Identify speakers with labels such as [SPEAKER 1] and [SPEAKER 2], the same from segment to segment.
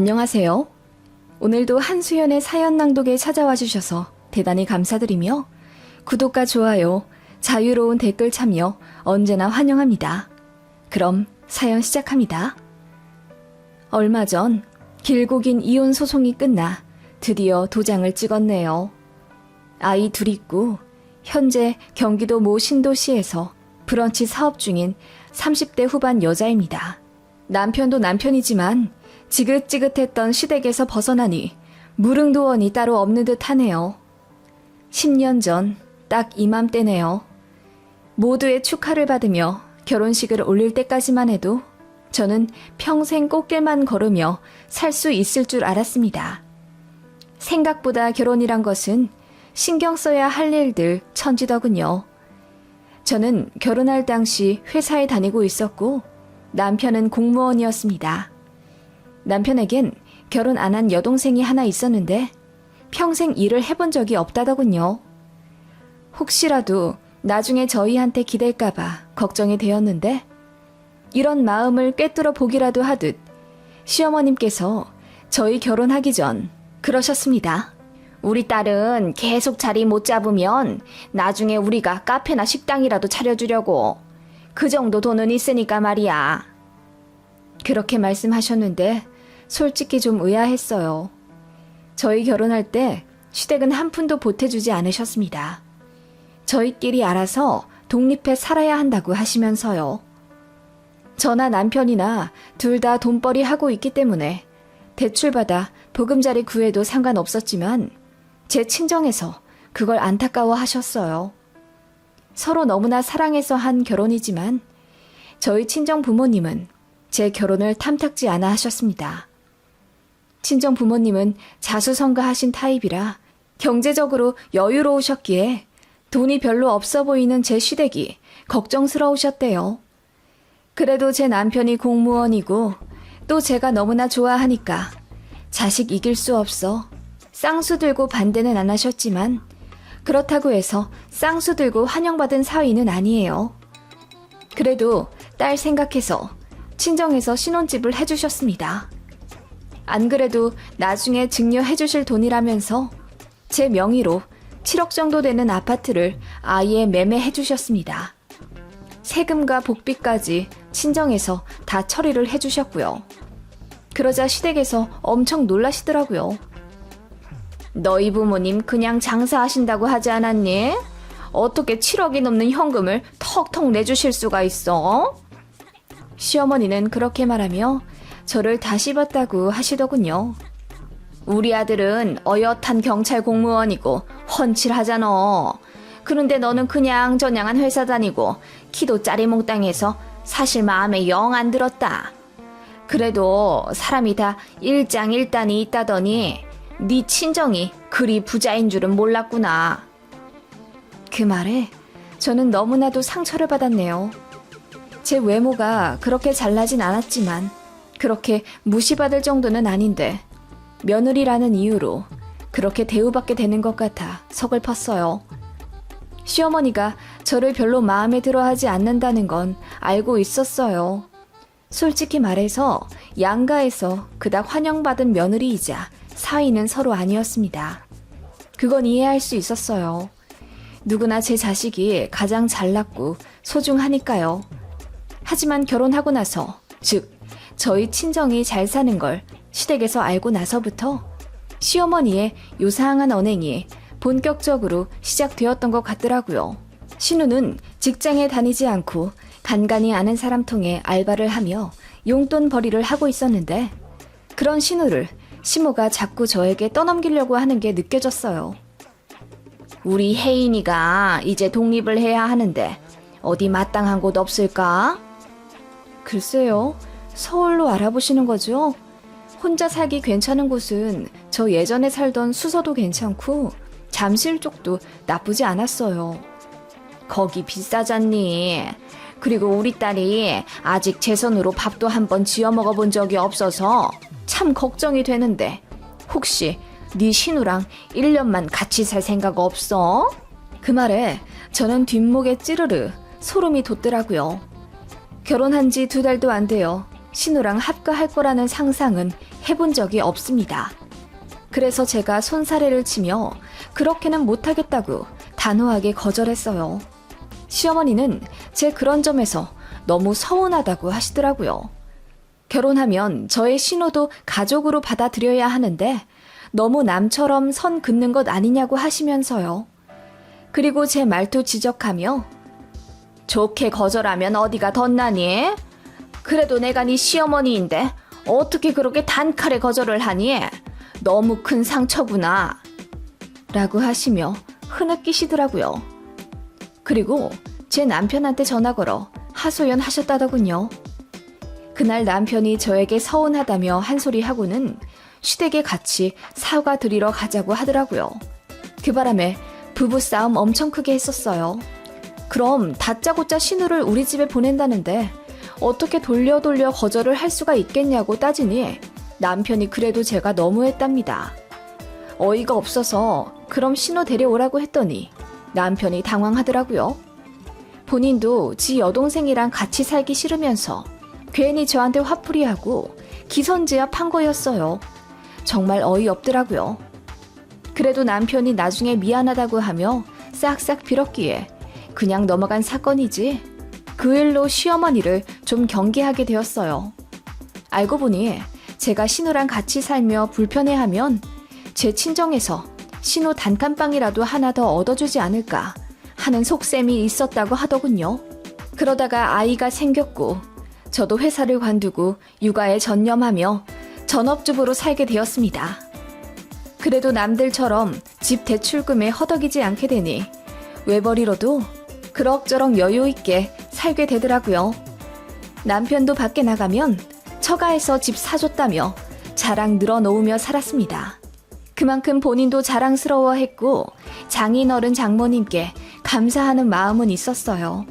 [SPEAKER 1] 안녕하세요. 오늘도 한수연의 사연 낭독에 찾아와 주셔서 대단히 감사드리며 구독과 좋아요, 자유로운 댓글 참여 언제나 환영합니다. 그럼 사연 시작합니다. 얼마 전 길고 긴 이혼 소송이 끝나 드디어 도장을 찍었네요. 아이 둘 있고 현재 경기도 모 신도시에서 브런치 사업 중인 30대 후반 여자입니다. 남편도 남편이지만 지긋지긋했던 시댁에서 벗어나니 무릉도원이 따로 없는 듯 하네요. 10년 전 딱 이맘때네요. 모두의 축하를 받으며 결혼식을 올릴 때까지만 해도 저는 평생 꽃길만 걸으며 살 수 있을 줄 알았습니다. 생각보다 결혼이란 것은 신경 써야 할 일들 천지더군요. 저는 결혼할 당시 회사에 다니고 있었고 남편은 공무원이었습니다. 남편에겐 결혼 안 한 여동생이 하나 있었는데 평생 일을 해본 적이 없다더군요. 혹시라도 나중에 저희한테 기댈까봐 걱정이 되었는데 이런 마음을 꿰뚫어 보기라도 하듯 시어머님께서 저희 결혼하기 전 그러셨습니다. 우리 딸은 계속 자리 못 잡으면 나중에 우리가 카페나 식당이라도 차려주려고. 그 정도 돈은 있으니까 말이야. 그렇게 말씀하셨는데 솔직히 좀 의아했어요. 저희 결혼할 때 시댁은 한 푼도 보태주지 않으셨습니다. 저희끼리 알아서 독립해 살아야 한다고 하시면서요. 저나 남편이나 둘 다 돈벌이 하고 있기 때문에 대출받아 보금자리 구해도 상관없었지만 제 친정에서 그걸 안타까워 하셨어요. 서로 너무나 사랑해서 한 결혼이지만 저희 친정 부모님은 제 결혼을 탐탁지 않아 하셨습니다. 친정 부모님은 자수성가하신 타입이라 경제적으로 여유로우셨기에 돈이 별로 없어 보이는 제 시댁이 걱정스러우셨대요. 그래도 제 남편이 공무원이고 또 제가 너무나 좋아하니까 자식 이길 수 없어 쌍수 들고 반대는 안 하셨지만 그렇다고 해서 쌍수 들고 환영받은 사위는 아니에요. 그래도 딸 생각해서 친정에서 신혼집을 해주셨습니다. 안 그래도 나중에 증여해 주실 돈이라면서 제 명의로 7억 정도 되는 아파트를 아예 매매해 주셨습니다. 세금과 복비까지 친정에서 다 처리를 해 주셨고요. 그러자 시댁에서 엄청 놀라시더라고요. 너희 부모님 그냥 장사하신다고 하지 않았니? 어떻게 7억이 넘는 현금을 턱턱 내주실 수가 있어? 시어머니는 그렇게 말하며 저를 다시 봤다고 하시더군요. 우리 아들은 어엿한 경찰 공무원이고 훤칠하잖아. 그런데 너는 그냥 저냥한 회사 다니고 키도 짜리몽땅해서 사실 마음에 영 안 들었다. 그래도 사람이 다 일장일단이 있다더니 네 친정이 그리 부자인 줄은 몰랐구나. 그 말에 저는 너무나도 상처를 받았네요. 제 외모가 그렇게 잘나진 않았지만 그렇게 무시받을 정도는 아닌데 며느리라는 이유로 그렇게 대우받게 되는 것 같아 서글펐어요. 시어머니가 저를 별로 마음에 들어하지 않는다는 건 알고 있었어요. 솔직히 말해서 양가에서 그닥 환영받은 며느리이자 사위는 서로 아니었습니다. 그건 이해할 수 있었어요. 누구나 제 자식이 가장 잘났고 소중하니까요. 하지만 결혼하고 나서, 즉 저희 친정이 잘 사는 걸 시댁에서 알고 나서부터 시어머니의 요상한 언행이 본격적으로 시작되었던 것 같더라고요. 신우는 직장에 다니지 않고 간간히 아는 사람 통해 알바를 하며 용돈 벌이를 하고 있었는데 그런 신우를 시모가 자꾸 저에게 떠넘기려고 하는 게 느껴졌어요. 우리 혜인이가 이제 독립을 해야 하는데 어디 마땅한 곳 없을까? 글쎄요. 서울로 알아보시는 거죠? 혼자 살기 괜찮은 곳은 저 예전에 살던 수서도 괜찮고 잠실 쪽도 나쁘지 않았어요. 거기 비싸잖니. 그리고 우리 딸이 아직 제 손으로 밥도 한번 지어 먹어본 적이 없어서 참 걱정이 되는데 혹시 네 신우랑 1년만 같이 살 생각 없어? 그 말에 저는 뒷목에 찌르르 소름이 돋더라고요. 결혼한 지 2달도 안 돼요. 신우랑 합가할 거라는 상상은 해본 적이 없습니다. 그래서 제가 손사래를 치며 그렇게는 못하겠다고 단호하게 거절했어요. 시어머니는 제 그런 점에서 너무 서운하다고 하시더라고요. 결혼하면 저의 신우도 가족으로 받아들여야 하는데 너무 남처럼 선 긋는 것 아니냐고 하시면서요. 그리고 제 말투 지적하며 좋게 거절하면 어디가 덧나니? 그래도 내가 네 시어머니인데 어떻게 그렇게 단칼에 거절을 하니? 너무 큰 상처구나. 라고 하시며 흐느끼시더라고요. 그리고 제 남편한테 전화 걸어 하소연하셨다더군요. 그날 남편이 저에게 서운하다며 한 소리 하고는 시댁에 같이 사과 드리러 가자고 하더라고요. 그 바람에 부부싸움 엄청 크게 했었어요. 그럼 다짜고짜 신우를 우리 집에 보낸다는데 어떻게 돌려 거절을 할 수가 있겠냐고 따지니 남편이 그래도 제가 너무했답니다. 어이가 없어서 그럼 신우 데려오라고 했더니 남편이 당황하더라고요. 본인도 지 여동생이랑 같이 살기 싫으면서 괜히 저한테 화풀이하고 기선제압한 거였어요. 정말 어이없더라고요. 그래도 남편이 나중에 미안하다고 하며 싹싹 빌었기에 그냥 넘어간 사건이지 그 일로 시어머니를 좀 경계하게 되었어요. 알고 보니 제가 신우랑 같이 살며 불편해하면 제 친정에서 신우 단칸방이라도 하나 더 얻어주지 않을까 하는 속셈이 있었다고 하더군요. 그러다가 아이가 생겼고 저도 회사를 관두고 육아에 전념하며 전업주부로 살게 되었습니다. 그래도 남들처럼 집 대출금에 허덕이지 않게 되니 외벌이로도 그럭저럭 여유 있게 살게 되더라고요. 남편도 밖에 나가면 처가에서 집 사줬다며 자랑 늘어놓으며 살았습니다. 그만큼 본인도 자랑스러워했고 장인어른 장모님께 감사하는 마음은 있었어요.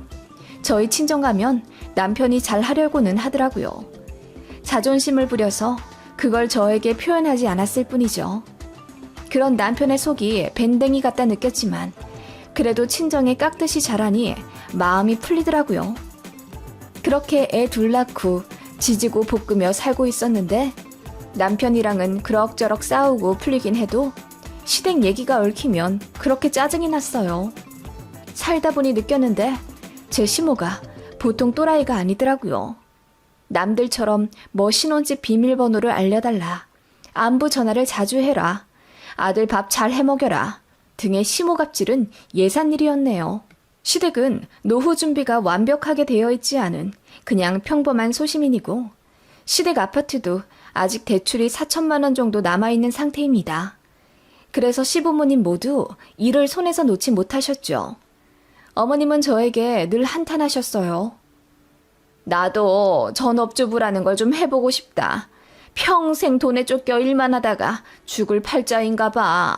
[SPEAKER 1] 저희 친정 가면 남편이 잘하려고는 하더라고요. 자존심을 부려서 그걸 저에게 표현하지 않았을 뿐이죠. 그런 남편의 속이 밴댕이 같다 느꼈지만 그래도 친정에 깍듯이 자라니 마음이 풀리더라고요. 그렇게 애 둘 낳고 지지고 볶으며 살고 있었는데 남편이랑은 그럭저럭 싸우고 풀리긴 해도 시댁 얘기가 얽히면 그렇게 짜증이 났어요. 살다 보니 느꼈는데 제 시모가 보통 또라이가 아니더라고요. 남들처럼 뭐 신혼집 비밀번호를 알려달라, 안부 전화를 자주 해라, 아들 밥 잘 해먹여라 등의 시모갑질은 예산일이었네요. 시댁은 노후 준비가 완벽하게 되어 있지 않은 그냥 평범한 소시민이고 시댁 아파트도 아직 대출이 4천만 원 정도 남아있는 상태입니다. 그래서 시부모님 모두 일을 손에서 놓지 못하셨죠. 어머님은 저에게 늘 한탄하셨어요. 나도 전업주부라는 걸 좀 해보고 싶다. 평생 돈에 쫓겨 일만 하다가 죽을 팔자인가 봐.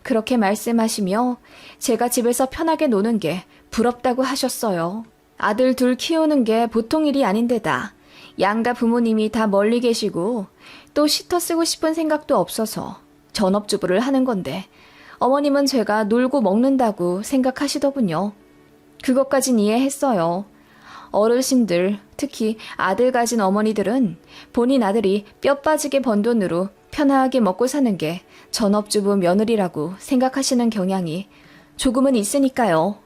[SPEAKER 1] 그렇게 말씀하시며 제가 집에서 편하게 노는 게 부럽다고 하셨어요. 아들 둘 키우는 게 보통 일이 아닌데다 양가 부모님이 다 멀리 계시고 또 시터 쓰고 싶은 생각도 없어서 전업주부를 하는 건데 어머님은 제가 놀고 먹는다고 생각하시더군요. 그것까진 이해했어요. 어르신들, 특히 아들 가진 어머니들은 본인 아들이 뼈 빠지게 번 돈으로 편하게 먹고 사는 게 전업주부 며느리라고 생각하시는 경향이 조금은 있으니까요.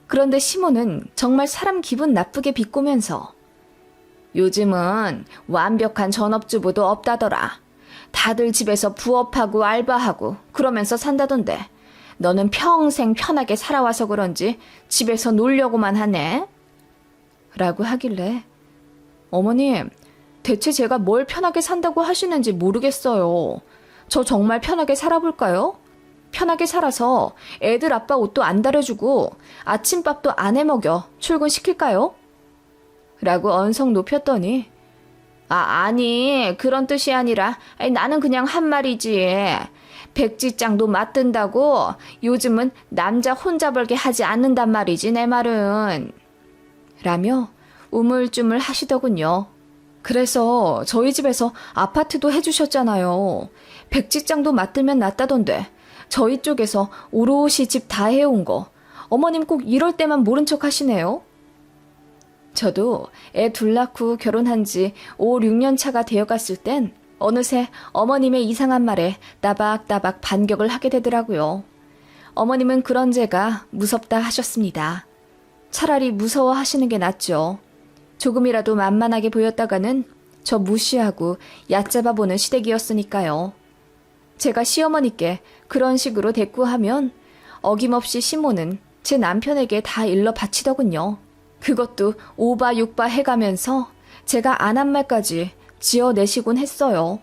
[SPEAKER 1] 그런데 시모는 정말 사람 기분 나쁘게 비꼬면서 요즘은 완벽한 전업주부도 없다더라. 다들 집에서 부업하고 알바하고 그러면서 산다던데 너는 평생 편하게 살아와서 그런지 집에서 놀려고만 하네? 라고 하길래 어머님, 대체 제가 뭘 편하게 산다고 하시는지 모르겠어요. 저 정말 편하게 살아볼까요? 편하게 살아서 애들 아빠 옷도 안 다려주고 아침밥도 안 해먹여 출근시킬까요? 라고 언성 높였더니 아니 그런 뜻이 아니라 나는 그냥 한 말이지. 백지장도 맞든다고 요즘은 남자 혼자 벌게 하지 않는단 말이지 내 말은. 라며 우물쭈물 하시더군요. 그래서 저희 집에서 아파트도 해주셨잖아요. 백지장도 맞들면 낫다던데 저희 쪽에서 오롯이 집 다 해온 거 어머님 꼭 이럴 때만 모른 척 하시네요. 저도 애 둘 낳고 결혼한 지 5, 6년 차가 되어갔을 땐 어느새 어머님의 이상한 말에 따박따박 반격을 하게 되더라고요. 어머님은 그런 제가 무섭다 하셨습니다. 차라리 무서워하시는 게 낫죠. 조금이라도 만만하게 보였다가는 저 무시하고 얕잡아보는 시댁이었으니까요. 제가 시어머니께 그런 식으로 대꾸하면 어김없이 시모는 제 남편에게 다 일러 바치더군요. 그것도 오바육바 해가면서 제가 안 한 말까지 지어내시곤 했어요.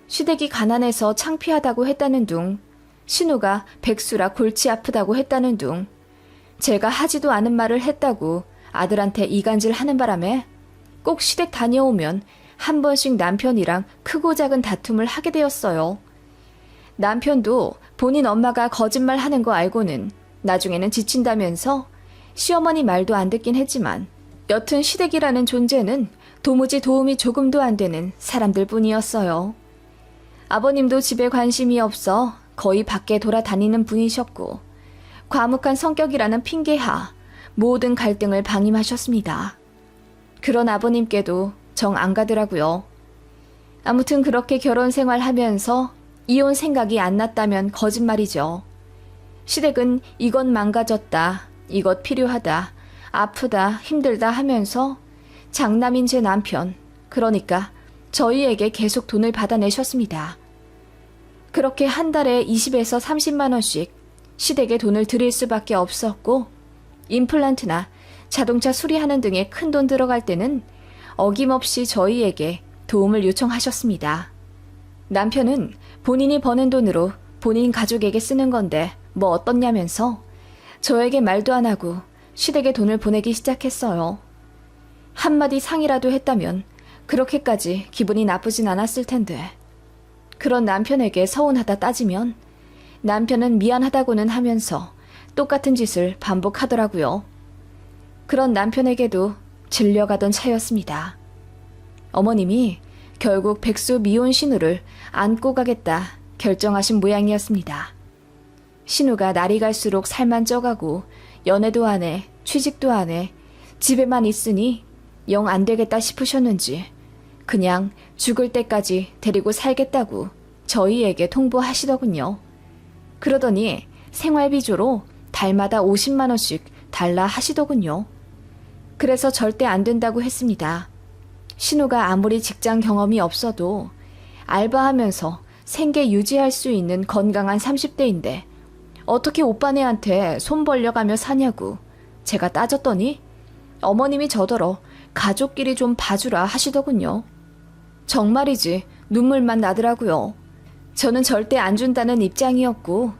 [SPEAKER 1] 시댁이 가난해서 창피하다고 했다는 둥, 신우가 백수라 골치 아프다고 했다는 둥, 제가 하지도 않은 말을 했다고 아들한테 이간질 하는 바람에 꼭 시댁 다녀오면 한 번씩 남편이랑 크고 작은 다툼을 하게 되었어요. 남편도 본인 엄마가 거짓말 하는 거 알고는 나중에는 지친다면서 시어머니 말도 안 듣긴 했지만 여튼 시댁이라는 존재는 도무지 도움이 조금도 안 되는 사람들 뿐이었어요. 아버님도 집에 관심이 없어 거의 밖에 돌아다니는 분이셨고 과묵한 성격이라는 핑계하 모든 갈등을 방임하셨습니다. 그런 아버님께도 정 안 가더라고요. 아무튼 그렇게 결혼 생활하면서 이혼 생각이 안 났다면 거짓말이죠. 시댁은 이것 망가졌다, 이것 필요하다, 아프다, 힘들다 하면서 장남인 제 남편, 그러니까 저희에게 계속 돈을 받아내셨습니다. 그렇게 한 달에 20에서 30만 원씩 시댁에 돈을 드릴 수밖에 없었고 임플란트나 자동차 수리하는 등의 큰 돈 들어갈 때는 어김없이 저희에게 도움을 요청하셨습니다. 남편은 본인이 버는 돈으로 본인 가족에게 쓰는 건데 뭐 어떻냐면서 저에게 말도 안 하고 시댁에 돈을 보내기 시작했어요. 한마디 상의라도 했다면 그렇게까지 기분이 나쁘진 않았을 텐데 그런 남편에게 서운하다 따지면 남편은 미안하다고는 하면서 똑같은 짓을 반복하더라고요. 그런 남편에게도 질려가던 차였습니다. 어머님이 결국 백수 미혼 신우를 안고 가겠다 결정하신 모양이었습니다. 신우가 날이 갈수록 살만 쪄가고 연애도 안 해, 취직도 안 해, 집에만 있으니 영 안 되겠다 싶으셨는지 그냥 죽을 때까지 데리고 살겠다고 저희에게 통보하시더군요. 그러더니 생활비조로 달마다 50만 원씩 달라 하시더군요. 그래서 절대 안 된다고 했습니다. 신우가 아무리 직장 경험이 없어도 알바하면서 생계 유지할 수 있는 건강한 30대인데 어떻게 오빠네한테 손 벌려가며 사냐고 제가 따졌더니 어머님이 저더러 가족끼리 좀 봐주라 하시더군요. 정말이지 눈물만 나더라고요. 저는 절대 안 준다는 입장이었고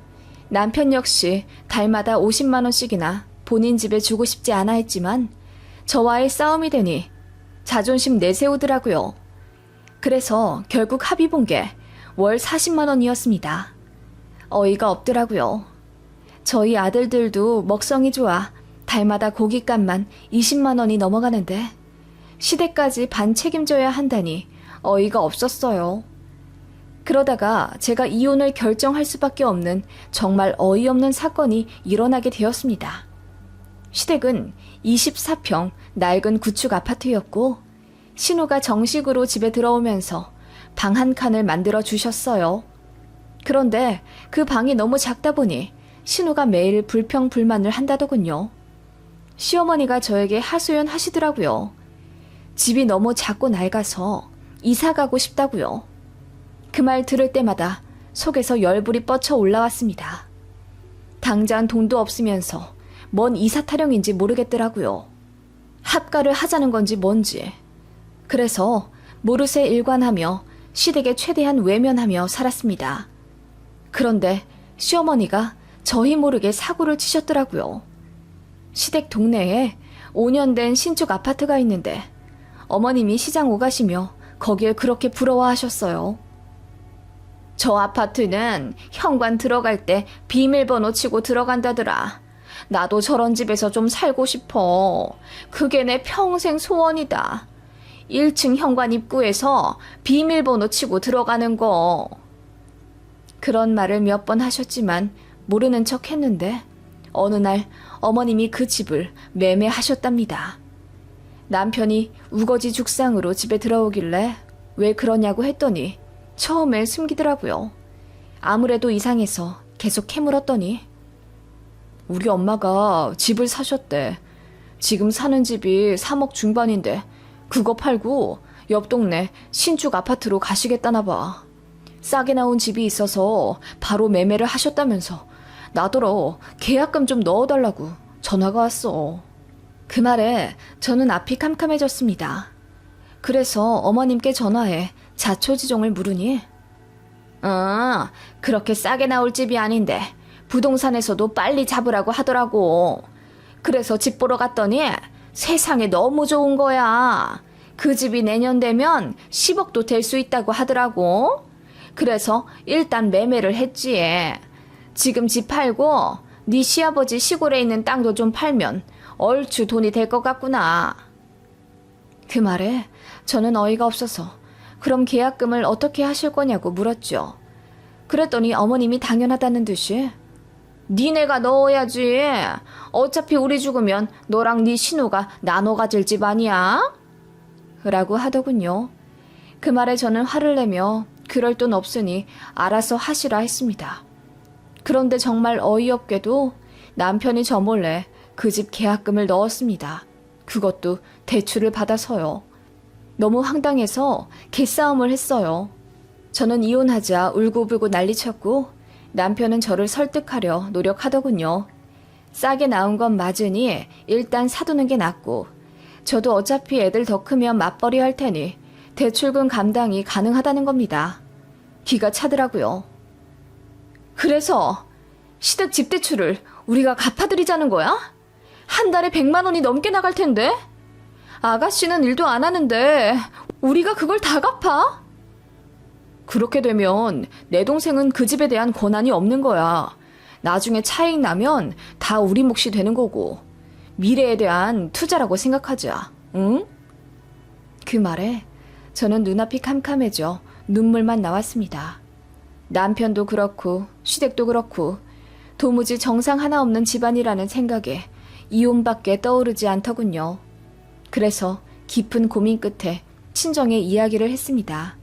[SPEAKER 1] 남편 역시 달마다 50만 원씩이나 본인 집에 주고 싶지 않아 했지만 저와의 싸움이 되니 자존심 내세우더라고요. 그래서 결국 합의 본 게 월 40만 원이었습니다. 어이가 없더라고요. 저희 아들들도 먹성이 좋아 달마다 고깃값만 20만 원이 넘어가는데 시댁까지 반 책임져야 한다니 어이가 없었어요. 그러다가 제가 이혼을 결정할 수밖에 없는 정말 어이없는 사건이 일어나게 되었습니다. 시댁은 24평 낡은 구축 아파트였고 신우가 정식으로 집에 들어오면서 방 한 칸을 만들어 주셨어요. 그런데 그 방이 너무 작다 보니 신우가 매일 불평불만을 한다더군요. 시어머니가 저에게 하소연 하시더라고요. 집이 너무 작고 낡아서 이사 가고 싶다고요. 그 말 들을 때마다 속에서 열불이 뻗쳐 올라왔습니다. 당장 돈도 없으면서 뭔 이사 타령인지 모르겠더라고요. 합가를 하자는 건지 뭔지. 그래서 모르쇠 일관하며 시댁에 최대한 외면하며 살았습니다. 그런데 시어머니가 저희 모르게 사고를 치셨더라고요. 시댁 동네에 5년 된 신축 아파트가 있는데 어머님이 시장 오가시며 거길 그렇게 부러워하셨어요. 저 아파트는 현관 들어갈 때 비밀번호 치고 들어간다더라. 나도 저런 집에서 좀 살고 싶어. 그게 내 평생 소원이다. 1층 현관 입구에서 비밀번호 치고 들어가는 거. 그런 말을 몇 번 하셨지만 모르는 척 했는데 어느 날 어머님이 그 집을 매매하셨답니다. 남편이 우거지 죽상으로 집에 들어오길래 왜 그러냐고 했더니 처음에 숨기더라고요. 아무래도 이상해서 계속 캐물었더니 우리 엄마가 집을 사셨대. 지금 사는 집이 3억 중반인데 그거 팔고 옆 동네 신축 아파트로 가시겠다나 봐. 싸게 나온 집이 있어서 바로 매매를 하셨다면서 나더러 계약금 좀 넣어달라고 전화가 왔어. 그 말에 저는 앞이 캄캄해졌습니다. 그래서 어머님께 전화해 자초지종을 물으니 그렇게 싸게 나올 집이 아닌데 부동산에서도 빨리 잡으라고 하더라고. 그래서 집 보러 갔더니 세상에 너무 좋은 거야. 그 집이 내년 되면 10억도 될 수 있다고 하더라고. 그래서 일단 매매를 했지. 지금 집 팔고 네 시아버지 시골에 있는 땅도 좀 팔면 얼추 돈이 될 것 같구나. 그 말에 저는 어이가 없어서 그럼 계약금을 어떻게 하실 거냐고 물었죠. 그랬더니 어머님이 당연하다는 듯이 니네가 넣어야지. 어차피 우리 죽으면 너랑 네 신우가 나눠 가질 집 아니야? 라고 하더군요. 그 말에 저는 화를 내며 그럴 돈 없으니 알아서 하시라 했습니다. 그런데 정말 어이없게도 남편이 저 몰래 그 집 계약금을 넣었습니다. 그것도 대출을 받아서요. 너무 황당해서 개싸움을 했어요. 저는 이혼하자 울고불고 난리쳤고 남편은 저를 설득하려 노력하더군요. 싸게 나온 건 맞으니 일단 사두는 게 낫고 저도 어차피 애들 더 크면 맞벌이 할 테니 대출금 감당이 가능하다는 겁니다. 기가 차더라고요. 그래서 시댁 집 대출을 우리가 갚아드리자는 거야? 한 달에 100만 원이 넘게 나갈 텐데? 아가씨는 일도 안 하는데 우리가 그걸 다 갚아? 그렇게 되면 내 동생은 그 집에 대한 권한이 없는 거야. 나중에 차익 나면 다 우리 몫이 되는 거고 미래에 대한 투자라고 생각하자. 응? 그 말에 저는 눈앞이 캄캄해져 눈물만 나왔습니다. 남편도 그렇고 시댁도 그렇고 도무지 정상 하나 없는 집안이라는 생각에 이혼밖에 떠오르지 않더군요. 그래서 깊은 고민 끝에 친정에 이야기를 했습니다.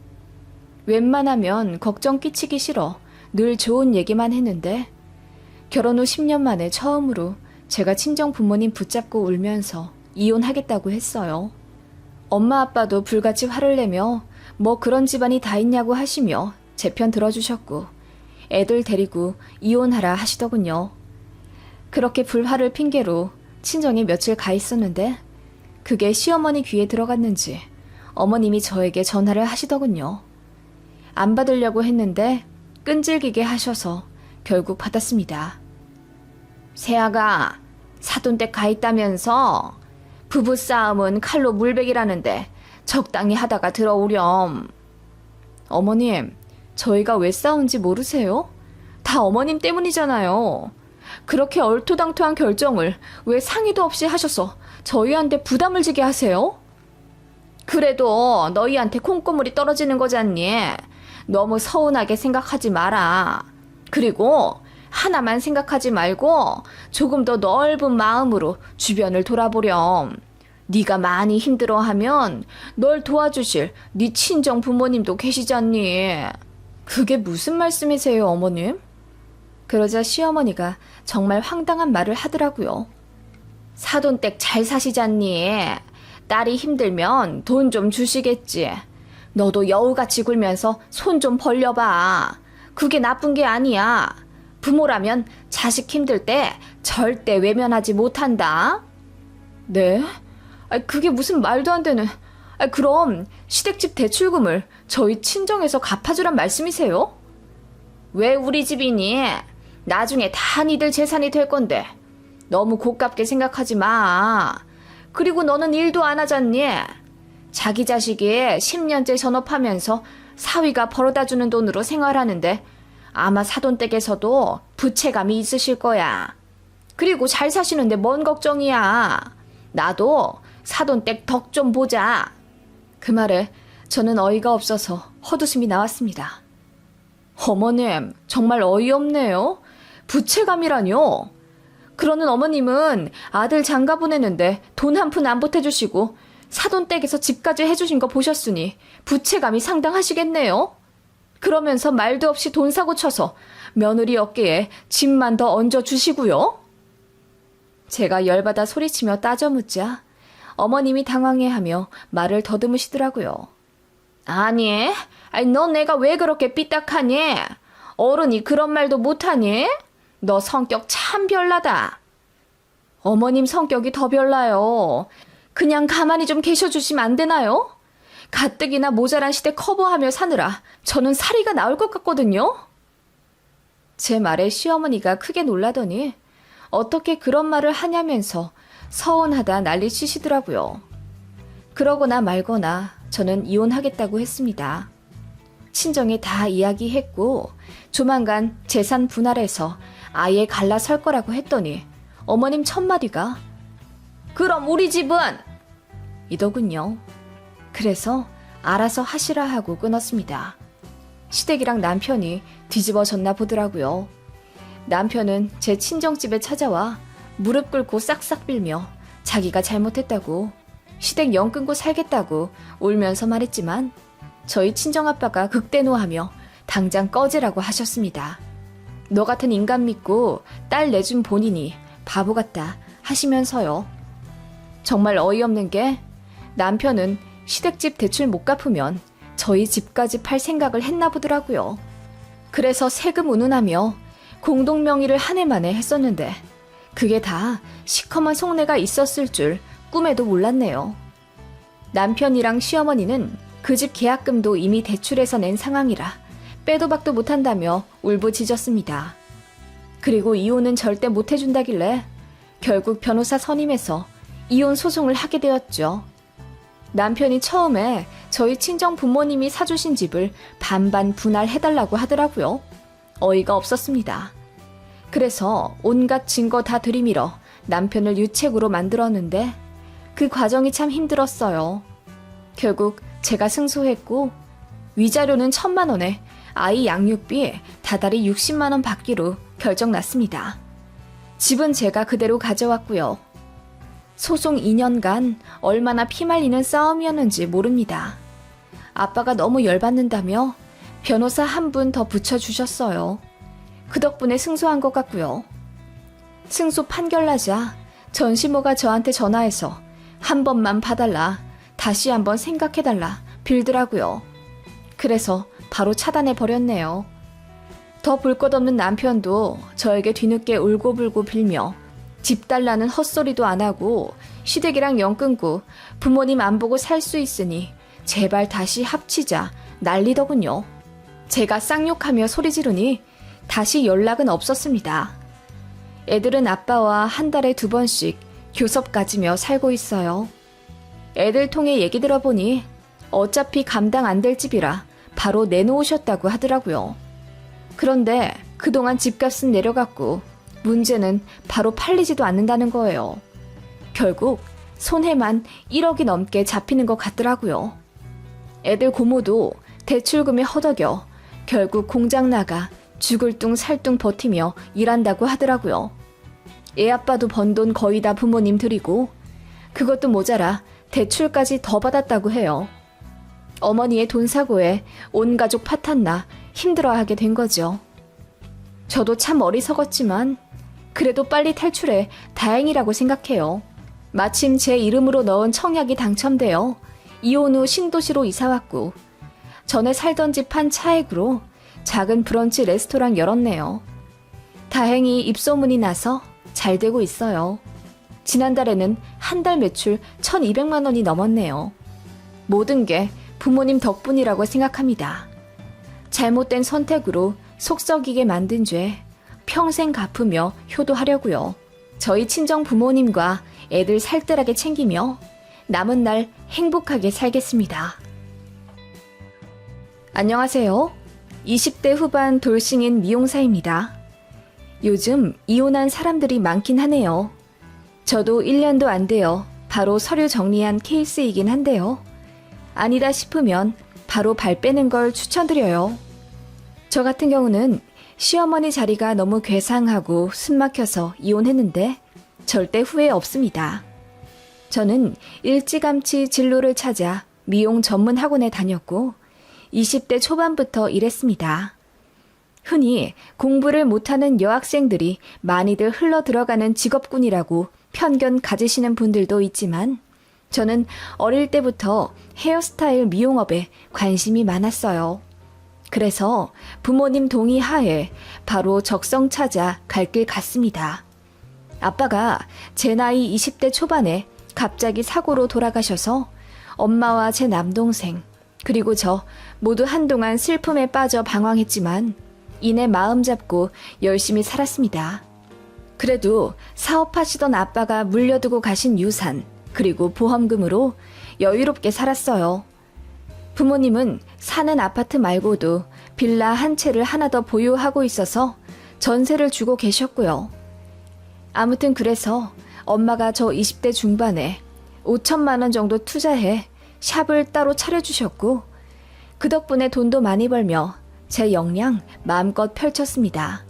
[SPEAKER 1] 웬만하면 걱정 끼치기 싫어 늘 좋은 얘기만 했는데 결혼 후 10년 만에 처음으로 제가 친정 부모님 붙잡고 울면서 이혼하겠다고 했어요. 엄마 아빠도 불같이 화를 내며 뭐 그런 집안이 다 있냐고 하시며 제 편 들어주셨고 애들 데리고 이혼하라 하시더군요. 그렇게 불화를 핑계로 친정에 며칠 가 있었는데 그게 시어머니 귀에 들어갔는지 어머님이 저에게 전화를 하시더군요. 안 받으려고 했는데 끈질기게 하셔서 결국 받았습니다. 새아가 사돈댁 가 있다면서 부부싸움은 칼로 물베기라는데 적당히 하다가 들어오렴. 어머님, 저희가 왜 싸운지 모르세요? 다 어머님 때문이잖아요. 그렇게 얼토당토한 결정을 왜 상의도 없이 하셔서 저희한테 부담을 지게 하세요? 그래도 너희한테 콩고물이 떨어지는 거잖니. 너무 서운하게 생각하지 마라. 그리고 하나만 생각하지 말고 조금 더 넓은 마음으로 주변을 돌아보렴. 네가 많이 힘들어하면 널 도와주실 네 친정 부모님도 계시잖니. 그게 무슨 말씀이세요, 어머님? 그러자 시어머니가 정말 황당한 말을 하더라고요. 사돈댁 잘 사시잖니. 딸이 힘들면 돈 좀 주시겠지. 너도 여우같이 굴면서 손 좀 벌려봐. 그게 나쁜 게 아니야. 부모라면 자식 힘들 때 절대 외면하지 못한다. 네? 그게 무슨 말도 안 되는... 그럼 시댁집 대출금을 저희 친정에서 갚아주란 말씀이세요? 왜 우리 집이니? 나중에 다 니들 재산이 될 건데 너무 고깝게 생각하지 마. 그리고 너는 일도 안 하잖니. 자기 자식이 10년째 전업하면서 사위가 벌어다주는 돈으로 생활하는데 아마 사돈댁에서도 부채감이 있으실 거야. 그리고 잘 사시는데 뭔 걱정이야. 나도 사돈댁 덕 좀 보자. 그 말에 저는 어이가 없어서 헛웃음이 나왔습니다. 어머님, 정말 어이없네요. 부채감이라뇨. 그러는 어머님은 아들 장가 보내는데 돈 한 푼 안 보태주시고 사돈댁에서 집까지 해주신 거 보셨으니 부채감이 상당하시겠네요. 그러면서 말도 없이 돈 사고 쳐서 며느리 어깨에 집만 더 얹어주시고요. 제가 열받아 소리치며 따져묻자 어머님이 당황해하며 말을 더듬으시더라고요. 아니, 너 내가 왜 그렇게 삐딱하니? 어른이 그런 말도 못하니? 너 성격 참 별나다. 어머님 성격이 더 별나요. 그냥 가만히 좀 계셔주시면 안 되나요? 가뜩이나 모자란 시대 커버하며 사느라 저는 사리가 나올 것 같거든요. 제 말에 시어머니가 크게 놀라더니 어떻게 그런 말을 하냐면서 서운하다 난리치시더라고요. 그러거나 말거나 저는 이혼하겠다고 했습니다. 친정에 다 이야기했고 조만간 재산 분할해서 아예 갈라설 거라고 했더니 어머님 첫마디가 그럼 우리 집은? 이더군요. 그래서 알아서 하시라 하고 끊었습니다. 시댁이랑 남편이 뒤집어졌나 보더라고요. 남편은 제 친정집에 찾아와 무릎 꿇고 싹싹 빌며 자기가 잘못했다고 시댁 영 끊고 살겠다고 울면서 말했지만 저희 친정아빠가 극대노하며 당장 꺼지라고 하셨습니다. 너 같은 인간 믿고 딸 내준 본인이 바보 같다 하시면서요. 정말 어이없는 게 남편은 시댁집 대출 못 갚으면 저희 집까지 팔 생각을 했나 보더라고요. 그래서 세금 운운하며 공동명의를 한 해 만에 했었는데 그게 다 시커먼 속내가 있었을 줄 꿈에도 몰랐네요. 남편이랑 시어머니는 그 집 계약금도 이미 대출해서 낸 상황이라 빼도 박도 못한다며 울부짖었습니다. 그리고 이혼은 절대 못해준다길래 결국 변호사 선임해서 이혼 소송을 하게 되었죠. 남편이 처음에 저희 친정 부모님이 사주신 집을 반반 분할해달라고 하더라고요. 어이가 없었습니다. 그래서 온갖 증거 다 들이밀어 남편을 유책으로 만들었는데 그 과정이 참 힘들었어요. 결국 제가 승소했고 위자료는 1,000만 원에 아이 양육비 다달이 60만 원 받기로 결정났습니다. 집은 제가 그대로 가져왔고요. 소송 2년간 얼마나 피말리는 싸움이었는지 모릅니다. 아빠가 너무 열받는다며 변호사 한 분 더 붙여주셨어요. 그 덕분에 승소한 것 같고요. 승소 판결 나자 전시모가 저한테 전화해서 한 번만 봐달라, 다시 한번 생각해달라 빌더라고요. 그래서 바로 차단해버렸네요. 더 볼 것 없는 남편도 저에게 뒤늦게 울고불고 빌며 집 달라는 헛소리도 안 하고 시댁이랑 연 끊고 부모님 안 보고 살 수 있으니 제발 다시 합치자 난리더군요. 제가 쌍욕하며 소리 지르니 다시 연락은 없었습니다. 애들은 아빠와 한 달에 2번씩 교섭 가지며 살고 있어요. 애들 통해 얘기 들어보니 어차피 감당 안 될 집이라 바로 내놓으셨다고 하더라고요. 그런데 그동안 집값은 내려갔고 문제는 바로 팔리지도 않는다는 거예요. 결국 손해만 1억이 넘게 잡히는 것 같더라고요. 애들 고모도 대출금에 허덕여 결국 공장 나가 죽을 둥 살 둥 버티며 일한다고 하더라고요. 애 아빠도 번 돈 거의 다 부모님 드리고 그것도 모자라 대출까지 더 받았다고 해요. 어머니의 돈 사고에 온 가족 파탄나 힘들어하게 된 거죠. 저도 참 어리석었지만 그래도 빨리 탈출해 다행이라고 생각해요. 마침 제 이름으로 넣은 청약이 당첨되어 이혼 후 신도시로 이사왔고 전에 살던 집 한 차액으로 작은 브런치 레스토랑 열었네요. 다행히 입소문이 나서 잘 되고 있어요. 지난달에는 한 달 매출 1,200만 원이 넘었네요. 모든 게 부모님 덕분이라고 생각합니다. 잘못된 선택으로 속 썩이게 만든 죄 평생 갚으며 효도하려고요. 저희 친정 부모님과 애들 살뜰하게 챙기며 남은 날 행복하게 살겠습니다. 안녕하세요. 20대 후반 돌싱인 미용사입니다. 요즘 이혼한 사람들이 많긴 하네요. 저도 1년도 안 되어 바로 서류 정리한 케이스이긴 한데요. 아니다 싶으면 바로 발 빼는 걸 추천드려요. 저 같은 경우는 시어머니 자리가 너무 괴상하고 숨막혀서 이혼했는데 절대 후회 없습니다. 저는 일찌감치 진로를 찾아 미용 전문 학원에 다녔고 20대 초반부터 일했습니다. 흔히 공부를 못하는 여학생들이 많이들 흘러 들어가는 직업군이라고 편견 가지시는 분들도 있지만 저는 어릴 때부터 헤어스타일 미용업에 관심이 많았어요. 그래서 부모님 동의 하에 바로 적성 찾아 갈 길 갔습니다. 아빠가 제 나이 20대 초반에 갑자기 사고로 돌아가셔서 엄마와 제 남동생 그리고 저 모두 한동안 슬픔에 빠져 방황했지만 이내 마음 잡고 열심히 살았습니다. 그래도 사업하시던 아빠가 물려두고 가신 유산 그리고 보험금으로 여유롭게 살았어요. 부모님은 사는 아파트 말고도 빌라 한 채를 하나 더 보유하고 있어서 전세를 주고 계셨고요. 아무튼 그래서 엄마가 저 20대 중반에 5천만 원 정도 투자해 샵을 따로 차려주셨고 그 덕분에 돈도 많이 벌며 제 역량 마음껏 펼쳤습니다.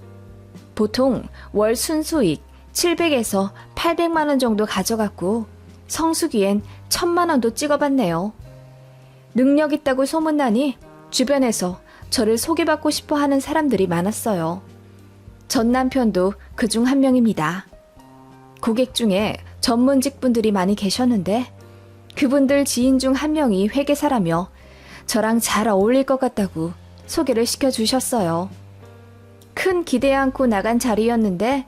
[SPEAKER 1] 보통 월 순수익 700에서 800만 원 정도 가져갔고 성수기엔 1000만 원도 찍어봤네요. 능력 있다고 소문나니 주변에서 저를 소개받고 싶어 하는 사람들이 많았어요. 전 남편도 그중 한 명입니다. 고객 중에 전문직 분들이 많이 계셨는데 그분들 지인 중 한 명이 회계사라며 저랑 잘 어울릴 것 같다고 소개를 시켜주셨어요. 큰 기대 않고 나간 자리였는데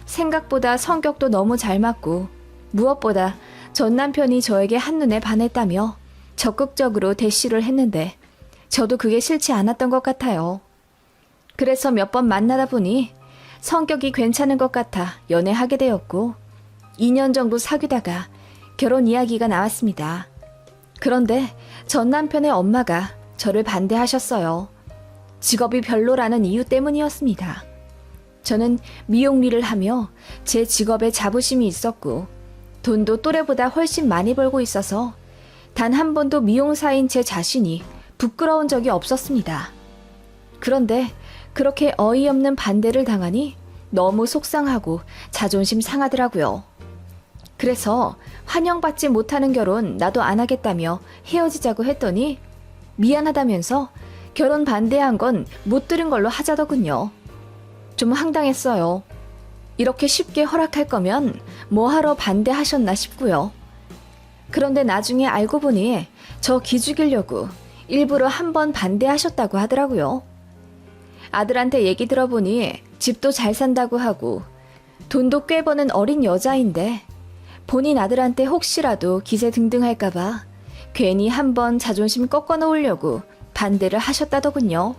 [SPEAKER 1] 생각보다 성격도 너무 잘 맞고 무엇보다 전 남편이 저에게 한눈에 반했다며 적극적으로 대시를 했는데 저도 그게 싫지 않았던 것 같아요. 그래서 몇 번 만나다 보니 성격이 괜찮은 것 같아 연애하게 되었고 2년 정도 사귀다가 결혼 이야기가 나왔습니다. 그런데 전 남편의 엄마가 저를 반대하셨어요. 직업이 별로라는 이유 때문이었습니다. 저는 미용 일을 하며 제 직업에 자부심이 있었고 돈도 또래보다 훨씬 많이 벌고 있어서 단 한 번도 미용사인 제 자신이 부끄러운 적이 없었습니다. 그런데 그렇게 어이없는 반대를 당하니 너무 속상하고 자존심 상하더라고요. 그래서 환영받지 못하는 결혼 나도 안 하겠다며 헤어지자고 했더니 미안하다면서 결혼 반대한 건 못 들은 걸로 하자더군요. 좀 황당했어요. 이렇게 쉽게 허락할 거면 뭐하러 반대하셨나 싶고요. 그런데 나중에 알고 보니 저 기죽이려고 일부러 한 번 반대하셨다고 하더라고요. 아들한테 얘기 들어보니 집도 잘 산다고 하고 돈도 꽤 버는 어린 여자인데 본인 아들한테 혹시라도 기세 등등할까봐 괜히 한 번 자존심 꺾어 놓으려고 반대를 하셨다더군요.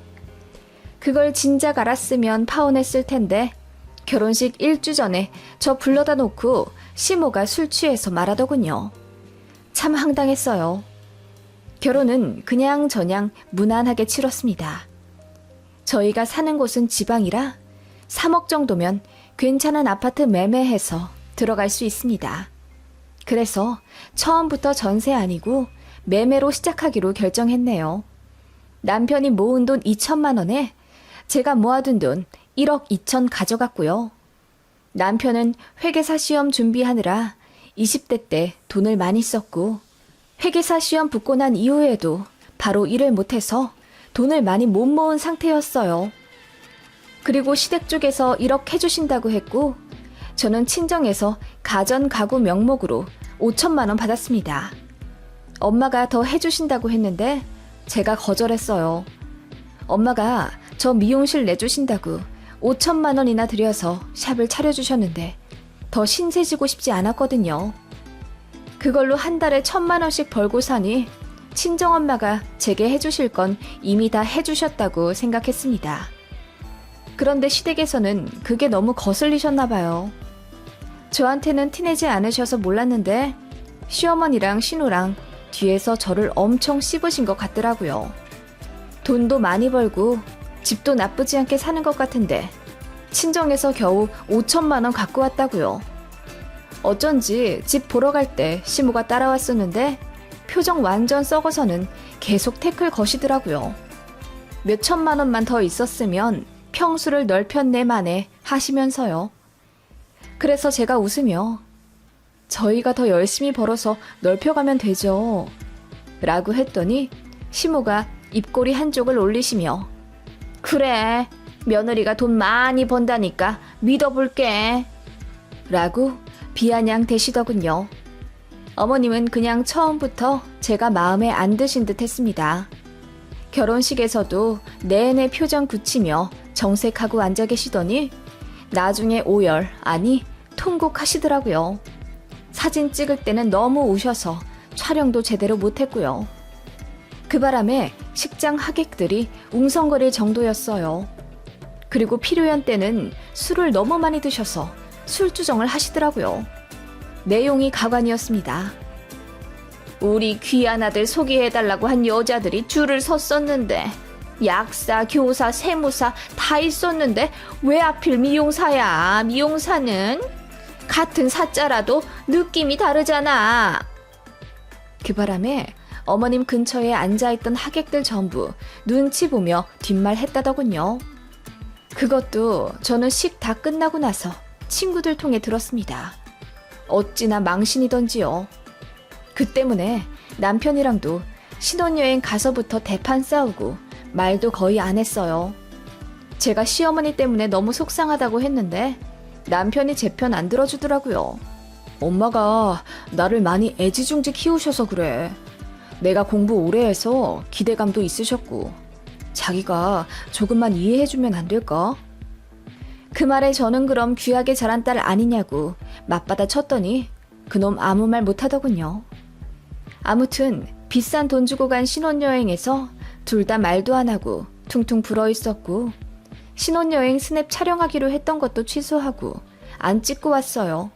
[SPEAKER 1] 그걸 진작 알았으면 파혼했을 텐데 결혼식 1주 전에 저 불러다 놓고 시모가 술 취해서 말하더군요. 참 황당했어요. 결혼은 그냥저냥 무난하게 치렀습니다. 저희가 사는 곳은 지방이라 3억 정도면 괜찮은 아파트 매매해서 들어갈 수 있습니다. 그래서 처음부터 전세 아니고 매매로 시작하기로 결정했네요. 남편이 모은 돈 2천만 원에 제가 모아둔 돈 1억 2천 가져갔고요. 남편은 회계사 시험 준비하느라 20대 때 돈을 많이 썼고 회계사 시험 붙고 난 이후에도 바로 일을 못해서 돈을 많이 못 모은 상태였어요. 그리고 시댁 쪽에서 1억 해주신다고 했고 저는 친정에서 가전 가구 명목으로 5천만 원 받았습니다. 엄마가 더 해주신다고 했는데 제가 거절했어요. 엄마가 저 미용실 내주신다고 5천만 원이나 들여서 샵을 차려주셨는데 더 신세지고 싶지 않았거든요. 그걸로 한 달에 1,000만 원씩 벌고 사니 친정엄마가 제게 해주실 건 이미 다 해주셨다고 생각했습니다. 그런데 시댁에서는 그게 너무 거슬리셨나 봐요. 저한테는 티내지 않으셔서 몰랐는데 시어머니랑 신우랑 뒤에서 저를 엄청 씹으신 것 같더라고요. 돈도 많이 벌고 집도 나쁘지 않게 사는 것 같은데 친정에서 겨우 5천만 원 갖고 왔다고요. 어쩐지 집 보러 갈 때 시모가 따라왔었는데 표정 완전 썩어서는 계속 태클 거시더라고요. 몇 천만 원만 더 있었으면 평수를 넓혔네 만에 하시면서요. 그래서 제가 웃으며 저희가 더 열심히 벌어서 넓혀가면 되죠. 라고 했더니 시모가 입꼬리 한쪽을 올리시며 그래, 며느리가 돈 많이 번다니까 믿어볼게. 라고 비아냥 대시더군요. 어머님은 그냥 처음부터 제가 마음에 안 드신 듯 했습니다. 결혼식에서도 내내 표정 굳히며 정색하고 앉아 계시더니 나중에 오열, 아니 통곡하시더라고요. 사진 찍을 때는 너무 우셔서 촬영도 제대로 못했고요. 그 바람에 식장 하객들이 웅성거릴 정도였어요. 그리고 필요한 때는 술을 너무 많이 드셔서 술주정을 하시더라고요. 내용이 가관이었습니다. 우리 귀한 아들 소개해달라고 한 여자들이 줄을 섰었는데 약사, 교사, 세무사 다 있었는데 왜 하필 미용사야? 미용사는 같은 사자라도 느낌이 다르잖아. 그 바람에 어머님 근처에 앉아있던 하객들 전부 눈치 보며 뒷말했다더군요. 그것도 저는 식 다 끝나고 나서 친구들 통해 들었습니다. 어찌나 망신이던지요. 그 때문에 남편이랑도 신혼여행 가서부터 대판 싸우고 말도 거의 안 했어요. 제가 시어머니 때문에 너무 속상하다고 했는데 남편이 제 편 안 들어주더라고요. 엄마가 나를 많이 애지중지 키우셔서 그래. 내가 공부 오래 해서 기대감도 있으셨고 자기가 조금만 이해해주면 안 될까? 그 말에 저는 그럼 귀하게 자란 딸 아니냐고 맞받아 쳤더니 그놈 아무 말 못하더군요. 아무튼 비싼 돈 주고 간 신혼여행에서 둘 다 말도 안 하고 퉁퉁 불어 있었고 신혼여행 스냅 촬영하기로 했던 것도 취소하고 안 찍고 왔어요.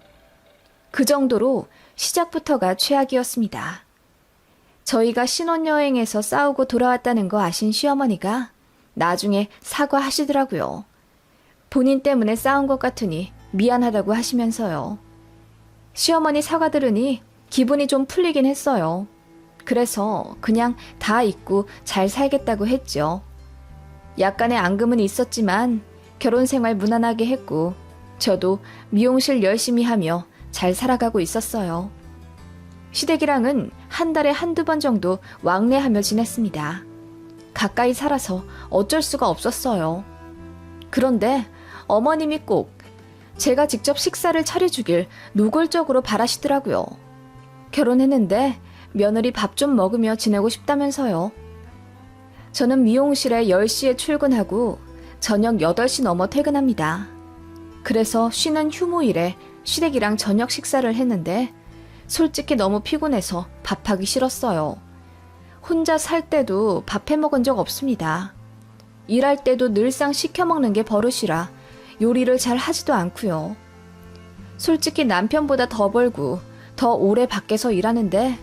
[SPEAKER 1] 그 정도로 시작부터가 최악이었습니다. 저희가 신혼여행에서 싸우고 돌아왔다는 거 아신 시어머니가 나중에 사과하시더라고요. 본인 때문에 싸운 것 같으니 미안하다고 하시면서요. 시어머니 사과 들으니 기분이 좀 풀리긴 했어요. 그래서 그냥 다 잊고 잘 살겠다고 했죠. 약간의 앙금은 있었지만 결혼 생활 무난하게 했고 저도 미용실 열심히 하며 잘 살아가고 있었어요. 시댁이랑은 한 달에 한두 번 정도 왕래하며 지냈습니다. 가까이 살아서 어쩔 수가 없었어요. 그런데 어머님이 꼭 제가 직접 식사를 차려주길 노골적으로 바라시더라고요. 결혼했는데 며느리 밥 좀 먹으며 지내고 싶다면서요. 저는 미용실에 10시에 출근하고 저녁 8시 넘어 퇴근합니다. 그래서 쉬는 휴무일에 시댁이랑 저녁 식사를 했는데 솔직히 너무 피곤해서 밥하기 싫었어요. 혼자 살 때도 밥 해먹은 적 없습니다. 일할 때도 늘상 시켜 먹는 게 버릇이라 요리를 잘 하지도 않고요. 솔직히 남편보다 더 벌고 더 오래 밖에서 일하는데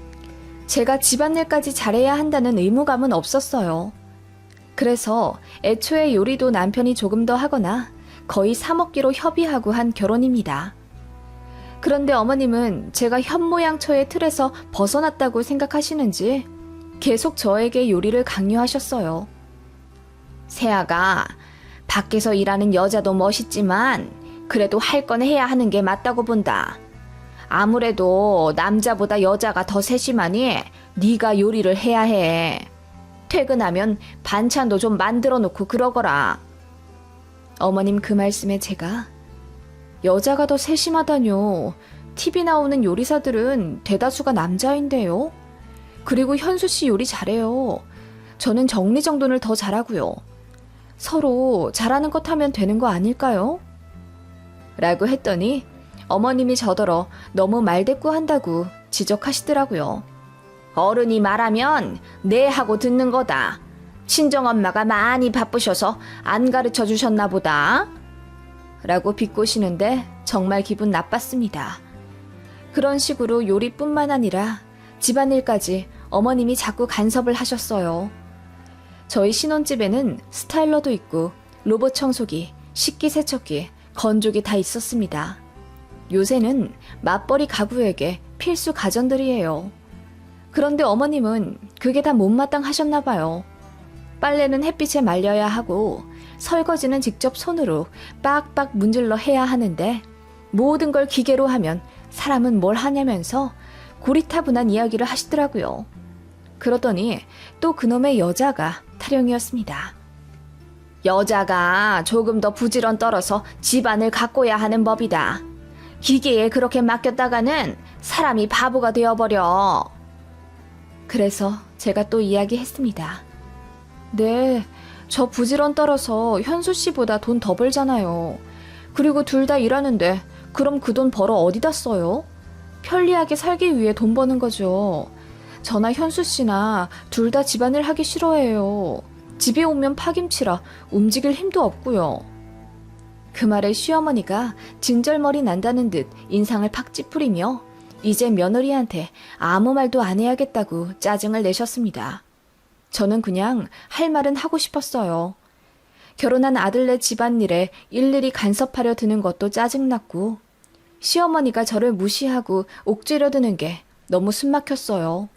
[SPEAKER 1] 제가 집안일까지 잘해야 한다는 의무감은 없었어요. 그래서 애초에 요리도 남편이 조금 더 하거나 거의 사 먹기로 협의하고 한 결혼입니다. 그런데 어머님은 제가 현모양처의 틀에서 벗어났다고 생각하시는지 계속 저에게 요리를 강요하셨어요. 세아가 밖에서 일하는 여자도 멋있지만 그래도 할 건 해야 하는 게 맞다고 본다. 아무래도 남자보다 여자가 더 세심하니 네가 요리를 해야 해. 퇴근하면 반찬도 좀 만들어 놓고 그러거라. 어머님 그 말씀에 제가 여자가 더 세심하다뇨. TV 나오는 요리사들은 대다수가 남자인데요. 그리고 현수 씨 요리 잘해요. 저는 정리정돈을 더 잘하고요. 서로 잘하는 것 하면 되는 거 아닐까요? 라고 했더니 어머님이 저더러 너무 말대꾸한다고 지적하시더라고요. 어른이 말하면 네 하고 듣는 거다. 친정엄마가 많이 바쁘셔서 안 가르쳐 주셨나 보다. 라고 비꼬시는데 정말 기분 나빴습니다. 그런 식으로 요리뿐만 아니라 집안일까지 어머님이 자꾸 간섭을 하셨어요. 저희 신혼집에는 스타일러도 있고 로봇 청소기, 식기세척기, 건조기 다 있었습니다. 요새는 맞벌이 가구에게 필수 가전들이에요. 그런데 어머님은 그게 다 못마땅하셨나 봐요. 빨래는 햇빛에 말려야 하고 설거지는 직접 손으로 빡빡 문질러 해야 하는데 모든 걸 기계로 하면 사람은 뭘 하냐면서 고리타분한 이야기를 하시더라고요. 그러더니 또 그놈의 여자가 타령이었습니다. 여자가 조금 더 부지런 떨어서 집안을 가꿔야 하는 법이다. 기계에 그렇게 맡겼다가는 사람이 바보가 되어버려. 그래서 제가 또 이야기했습니다. 네, 저 부지런 떨어서 현수 씨보다 돈 더 벌잖아요. 그리고 둘 다 일하는데 그럼 그 돈 벌어 어디다 써요? 편리하게 살기 위해 돈 버는 거죠. 저나 현수 씨나 둘 다 집안일 하기 싫어해요. 집에 오면 파김치라 움직일 힘도 없고요. 그 말에 시어머니가 진절머리 난다는 듯 인상을 팍 찌푸리며 이제 며느리한테 아무 말도 안 해야겠다고 짜증을 내셨습니다. 저는 그냥 할 말은 하고 싶었어요. 결혼한 아들네 집안일에 일일이 간섭하려 드는 것도 짜증났고 시어머니가 저를 무시하고 옥죄려 드는 게 너무 숨막혔어요.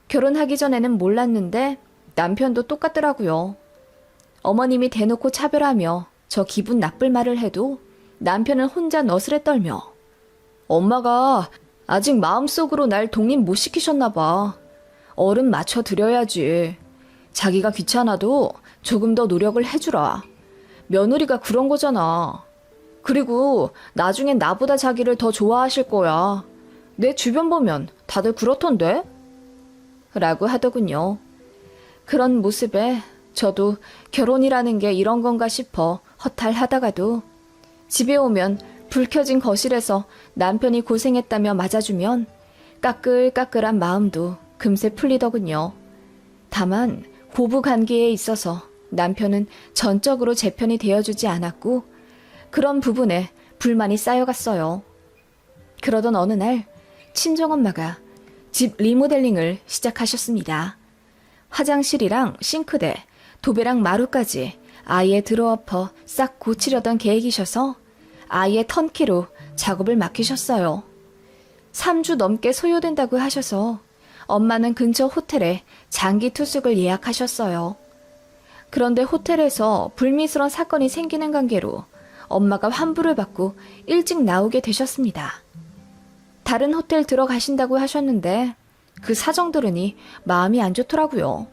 [SPEAKER 1] 결혼하기 전에는 몰랐는데 남편도 똑같더라고요. 어머님이 대놓고 차별하며 저 기분 나쁠 말을 해도 남편은 혼자 너스레 떨며 엄마가 아직 마음속으로 날 독립 못 시키셨나 봐. 어른 맞춰드려야지. 자기가 귀찮아도 조금 더 노력을 해주라. 며느리가 그런 거잖아. 그리고 나중엔 나보다 자기를 더 좋아하실 거야. 내 주변 보면 다들 그렇던데? 라고 하더군요. 그런 모습에 저도 결혼이라는 게 이런 건가 싶어 허탈하다가도 집에 오면 불 켜진 거실에서 남편이 고생했다며 맞아주면 까끌까끌한 마음도 금세 풀리더군요. 다만 고부 관계에 있어서 남편은 전적으로 제 편이 되어주지 않았고 그런 부분에 불만이 쌓여갔어요. 그러던 어느 날 친정엄마가 집 리모델링을 시작하셨습니다. 화장실이랑 싱크대, 도배랑 마루까지 아예 들어엎어 싹 고치려던 계획이셔서 아예 턴키로 작업을 맡기셨어요. 3주 넘게 소요된다고 하셔서 엄마는 근처 호텔에 장기 투숙을 예약하셨어요. 그런데 호텔에서 불미스러운 사건이 생기는 관계로 엄마가 환불을 받고 일찍 나오게 되셨습니다. 다른 호텔 들어가신다고 하셨는데 그 사정 들으니 마음이 안 좋더라고요.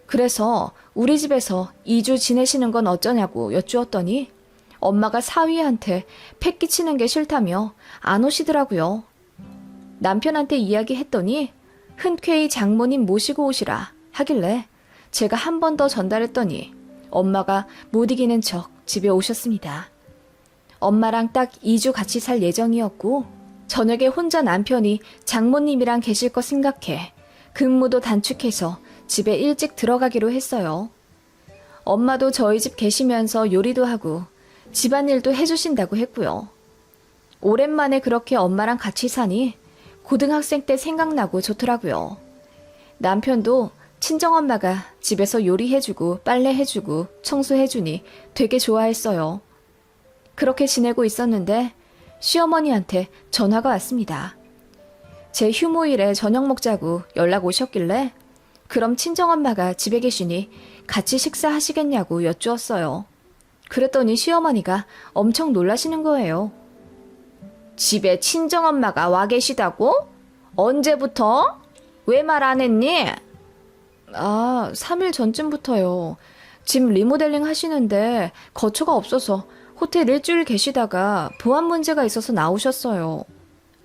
[SPEAKER 1] 그래서 우리 집에서 2주 지내시는 건 어쩌냐고 여쭈었더니 엄마가 사위한테 패 끼치는 게 싫다며 안 오시더라고요. 남편한테 이야기했더니 흔쾌히 장모님 모시고 오시라 하길래 제가 한 번 더 전달했더니 엄마가 못 이기는 척 집에 오셨습니다. 엄마랑 딱 2주 같이 살 예정이었고 저녁에 혼자 남편이 장모님이랑 계실 거 생각해 근무도 단축해서 집에 일찍 들어가기로 했어요. 엄마도 저희 집 계시면서 요리도 하고 집안일도 해주신다고 했고요. 오랜만에 그렇게 엄마랑 같이 사니 고등학생 때 생각나고 좋더라고요. 남편도 친정엄마가 집에서 요리해주고 빨래해주고 청소해주니 되게 좋아했어요. 그렇게 지내고 있었는데 시어머니한테 전화가 왔습니다. 제 휴무일에 저녁 먹자고 연락 오셨길래 그럼 친정엄마가 집에 계시니 같이 식사하시겠냐고 여쭈었어요. 그랬더니 시어머니가 엄청 놀라시는 거예요. 집에 친정엄마가 와 계시다고? 언제부터? 왜 말 안 했니? 3일 전쯤부터요. 집 리모델링 하시는데 거처가 없어서 호텔 일주일 계시다가 보안 문제가 있어서 나오셨어요.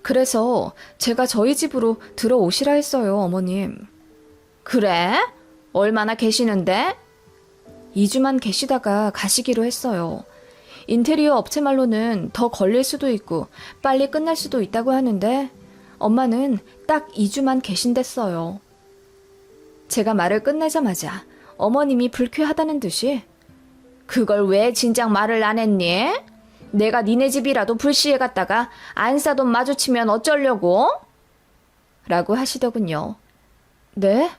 [SPEAKER 1] 그래서 제가 저희 집으로 들어오시라 했어요, 어머님. 그래? 얼마나 계시는데? 2주만 계시다가 가시기로 했어요. 인테리어 업체 말로는 더 걸릴 수도 있고 빨리 끝날 수도 있다고 하는데 엄마는 딱 2주만 계신댔어요. 제가 말을 끝내자마자 어머님이 불쾌하다는 듯이 그걸 왜 진작 말을 안 했니? 내가 니네 집이라도 불시에 갔다가 안사돈 마주치면 어쩌려고? 라고 하시더군요. 네?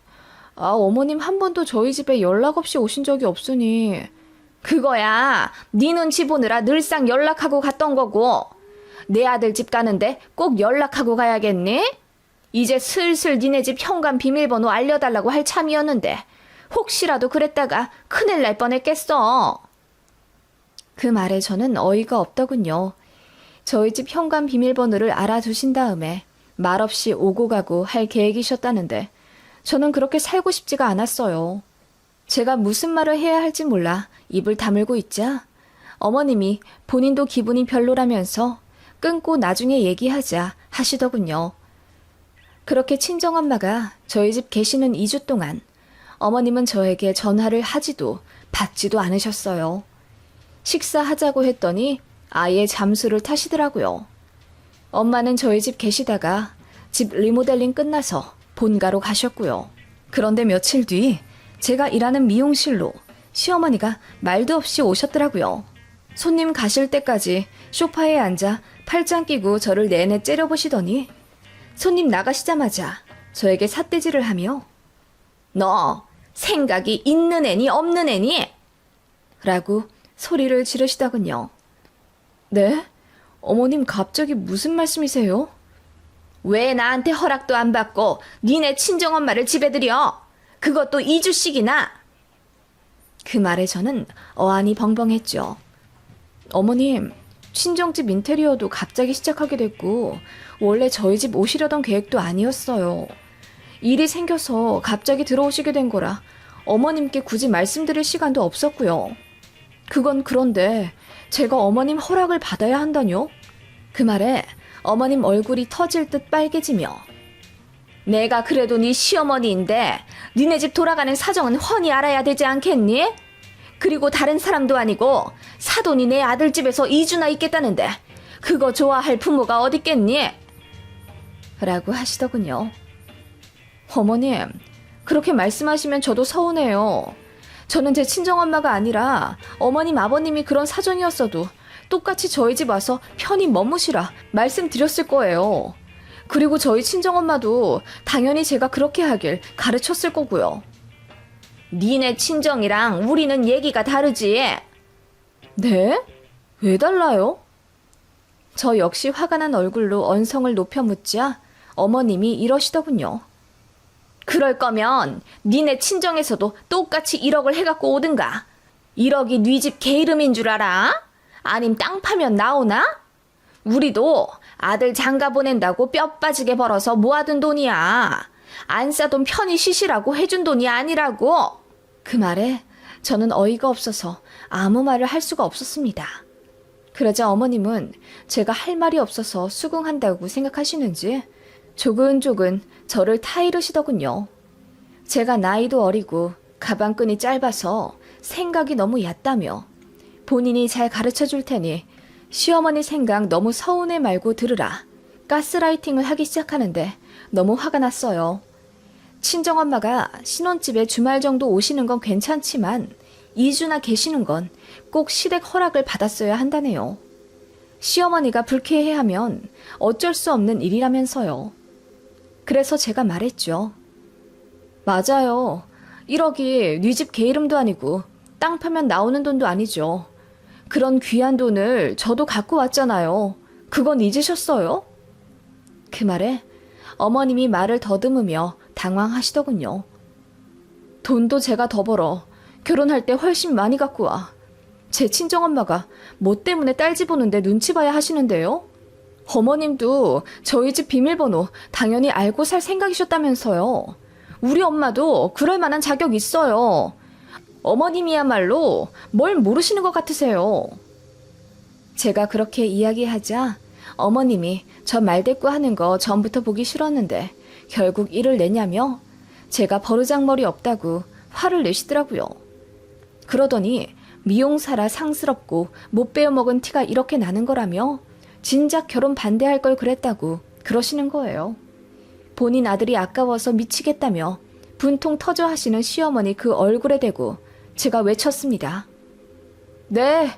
[SPEAKER 1] 어머님 한 번도 저희 집에 연락 없이 오신 적이 없으니. 그거야 네 눈치 보느라 늘상 연락하고 갔던 거고 내 아들 집 가는데 꼭 연락하고 가야겠니? 이제 슬슬 니네 집 현관 비밀번호 알려달라고 할 참이었는데 혹시라도 그랬다가 큰일 날 뻔했겠어. 그 말에 저는 어이가 없더군요. 저희 집 현관 비밀번호를 알아두신 다음에 말없이 오고 가고 할 계획이셨다는데 저는 그렇게 살고 싶지가 않았어요. 제가 무슨 말을 해야 할지 몰라 입을 다물고 있자 어머님이 본인도 기분이 별로라면서 끊고 나중에 얘기하자 하시더군요. 그렇게 친정엄마가 저희 집 계시는 2주 동안 어머님은 저에게 전화를 하지도 받지도 않으셨어요. 식사하자고 했더니 아예 잠수를 타시더라고요. 엄마는 저희 집 계시다가 집 리모델링 끝나서 본가로 가셨고요. 그런데 며칠 뒤 제가 일하는 미용실로 시어머니가 말도 없이 오셨더라고요. 손님 가실 때까지 소파에 앉아 팔짱 끼고 저를 내내 째려보시더니 손님 나가시자마자 저에게 삿대질을 하며 너 생각이 있는 애니 없는 애니? 라고 소리를 지르시더군요. 네? 어머님 갑자기 무슨 말씀이세요? 왜 나한테 허락도 안 받고 니네 친정엄마를 집에 들여? 그것도 2주씩이나? 그 말에 저는 어안이 벙벙했죠. 어머님, 친정집 인테리어도 갑자기 시작하게 됐고 원래 저희 집 오시려던 계획도 아니었어요. 일이 생겨서 갑자기 들어오시게 된 거라 어머님께 굳이 말씀드릴 시간도 없었고요. 그건 그런데 제가 어머님 허락을 받아야 한다뇨? 그 말에 어머님 얼굴이 터질 듯 빨개지며 내가 그래도 네 시어머니인데 니네 집 돌아가는 사정은 훤히 알아야 되지 않겠니? 그리고 다른 사람도 아니고 사돈이 내 아들 집에서 2주나 있겠다는데 그거 좋아할 부모가 어딨겠니? 라고 하시더군요. 어머님, 그렇게 말씀하시면 저도 서운해요. 저는 제 친정엄마가 아니라 어머님, 아버님이 그런 사정이었어도 똑같이 저희 집 와서 편히 머무시라 말씀드렸을 거예요. 그리고 저희 친정엄마도 당연히 제가 그렇게 하길 가르쳤을 거고요. 니네 친정이랑 우리는 얘기가 다르지? 네? 왜 달라요? 저 역시 화가 난 얼굴로 언성을 높여 묻자 어머님이 이러시더군요. 그럴 거면 니네 친정에서도 똑같이 1억을 해갖고 오든가. 1억이 네 집 개 이름인 줄 알아? 아님 땅 파면 나오나? 우리도 아들 장가 보낸다고 뼈 빠지게 벌어서 모아둔 돈이야. 안 싸돈 편히 쉬시라고 해준 돈이 아니라고. 그 말에 저는 어이가 없어서 아무 말을 할 수가 없었습니다. 그러자 어머님은 제가 할 말이 없어서 수긍한다고 생각하시는지 조근조근 저를 타이르시더군요. 제가 나이도 어리고 가방끈이 짧아서 생각이 너무 얕다며 본인이 잘 가르쳐줄 테니 시어머니 생각 너무 서운해 말고 들으라. 가스라이팅을 하기 시작하는데 너무 화가 났어요. 친정엄마가 신혼집에 주말 정도 오시는 건 괜찮지만 2주나 계시는 건 꼭 시댁 허락을 받았어야 한다네요. 시어머니가 불쾌해하면 어쩔 수 없는 일이라면서요. 그래서 제가 말했죠. 맞아요. 1억이 네 집 개 이름도 아니고 땅 파면 나오는 돈도 아니죠. 그런 귀한 돈을 저도 갖고 왔잖아요. 그건 잊으셨어요? 그 말에 어머님이 말을 더듬으며 당황하시더군요. 돈도 제가 더 벌어 결혼할 때 훨씬 많이 갖고 와. 제 친정엄마가 뭐 때문에 딸 집 오는데 눈치 봐야 하시는데요? 어머님도 저희 집 비밀번호 당연히 알고 살 생각이셨다면서요. 우리 엄마도 그럴 만한 자격 있어요. 어머님이야말로 뭘 모르시는 것 같으세요. 제가 그렇게 이야기하자 어머님이 저 말대꾸하는 거 전부터 보기 싫었는데 결국 일을 내냐며 제가 버르장머리 없다고 화를 내시더라고요. 그러더니 미용사라 상스럽고 못 베어먹은 티가 이렇게 나는 거라며 진작 결혼 반대할 걸 그랬다고 그러시는 거예요. 본인 아들이 아까워서 미치겠다며 분통 터져 하시는 시어머니 그 얼굴에 대고 제가 외쳤습니다. 네,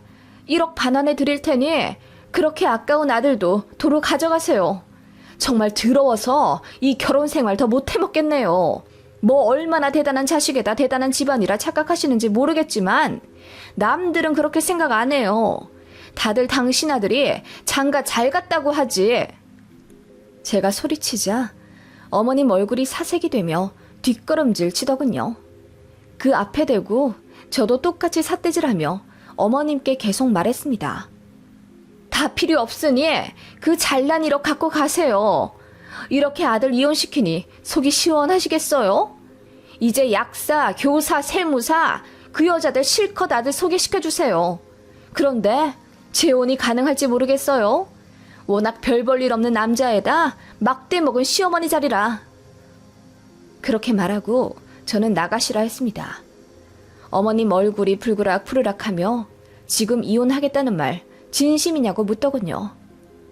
[SPEAKER 1] 1억 반 안에 드릴 테니 그렇게 아까운 아들도 도로 가져가세요. 정말 더러워서 이 결혼 생활 더 못 해먹겠네요. 뭐 얼마나 대단한 자식에다 대단한 집안이라 착각하시는지 모르겠지만 남들은 그렇게 생각 안 해요. 다들 당신 아들이 장가 잘 갔다고 하지. 제가 소리치자 어머님 얼굴이 사색이 되며 뒷걸음질 치더군요. 그 앞에 대고 저도 똑같이 삿대질하며 어머님께 계속 말했습니다. 다 필요 없으니 그 잘난 1억 갖고 가세요. 이렇게 아들 이혼시키니 속이 시원하시겠어요? 이제 약사, 교사, 세무사 그 여자들 실컷 아들 소개시켜주세요. 그런데 재혼이 가능할지 모르겠어요. 워낙 별 볼 일 없는 남자애다 막대 먹은 시어머니 자리라. 그렇게 말하고 저는 나가시라 했습니다. 어머님 얼굴이 불그락푸르락하며 지금 이혼하겠다는 말 진심이냐고 묻더군요.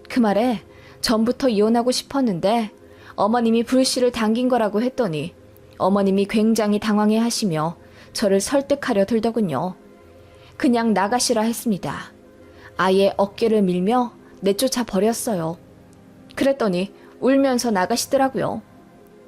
[SPEAKER 1] 그 말에 전부터 이혼하고 싶었는데 어머님이 불씨를 당긴 거라고 했더니 어머님이 굉장히 당황해 하시며 저를 설득하려 들더군요. 그냥 나가시라 했습니다. 아예 어깨를 밀며 내쫓아 버렸어요. 그랬더니 울면서 나가시더라고요.